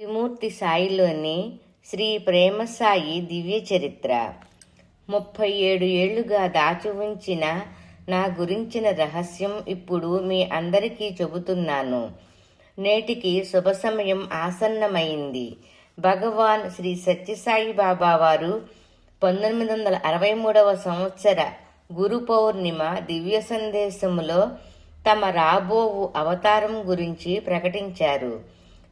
త్రిమూర్తి సాయిలోని శ్రీ ప్రేమసాయి దివ్య చరిత్ర. 37 ఏళ్లుగా దాచి ఉంచిన నా గురించిన రహస్యం ఇప్పుడు మీ అందరికీ చెబుతున్నాను. నేటికి శుభ సమయం ఆసన్నమైంది. భగవాన్ శ్రీ సత్యసాయి బాబా వారు 1963వ సంవత్సర గురు పౌర్ణిమ దివ్య సందేశములో తమ రాబోవు అవతారం గురించి ప్రకటించారు.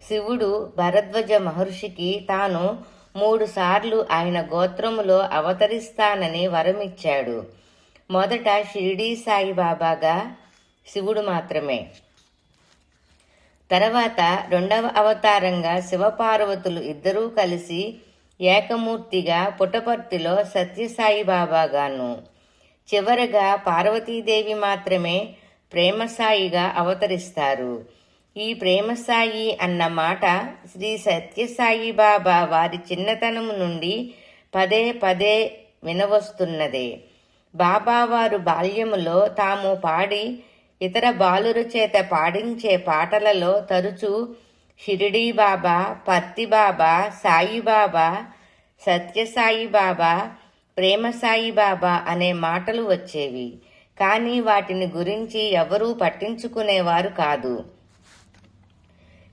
శివుడు భరద్వాజ మహర్షికి తాను 3 సార్లు ఆయన గోత్రములో అవతరిస్తానని వరమిచ్చాడు. మొదట షిరిడీ సాయిబాబాగా శివుడు మాత్రమే. తర్వాత 2వ అవతారంగా శివపార్వతులు ఇద్దరూ కలిసి ఏకమూర్తిగా పుట్టపర్తిలో సత్యసాయిబాబాగాను, చివరగా పార్వతీదేవి మాత్రమే ప్రేమసాయిగా అవతరిస్తారు. ఈ ప్రేమసాయి అన్న మాట శ్రీ సత్యసాయి బాబా వారి చిన్నతనము నుండి పదే పదే వినవస్తున్నదే. బాబావారు బాల్యములో తాము పాడి ఇతర బాలుర చేత పాడించే పాటలలో తరచూ షిరిడీ బాబా, పర్తి బాబా, సాయిబాబా, సత్యసాయి బాబా, ప్రేమసాయి బాబా అనే మాటలు వచ్చేవి. కానీ వాటిని గురించి ఎవరూ పట్టించుకునేవారు కాదు.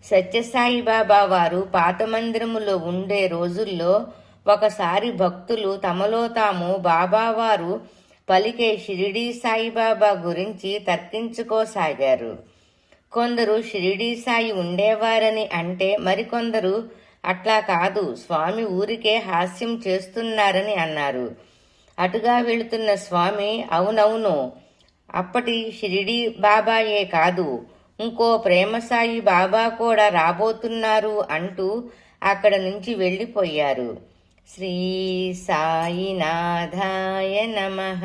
సత్యసాయి బాబా వారు పాత మందిరములో ఉండే రోజుల్లో ఒకసారి భక్తులు తమలో తాము బాబావారు పలికే షిరిడీ సాయిబాబా గురించి తర్కించుకోసాగారు. కొందరు షిరిడీ సాయి ఉండేవారని అంటే మరికొందరు అట్లా కాదు, స్వామి ఊరికే హాస్యం చేస్తున్నారని అన్నారు. అటుగా వెళుతున్న స్వామి అవునవును, అప్పటి షిరిడీ బాబాయే కాదు, ఇంకో ప్రేమసాయి బాబా కూడా రాబోతున్నారు అంటూ అక్కడ నుంచి వెళ్ళిపోయారు. శ్రీ సాయినాథాయ నమః.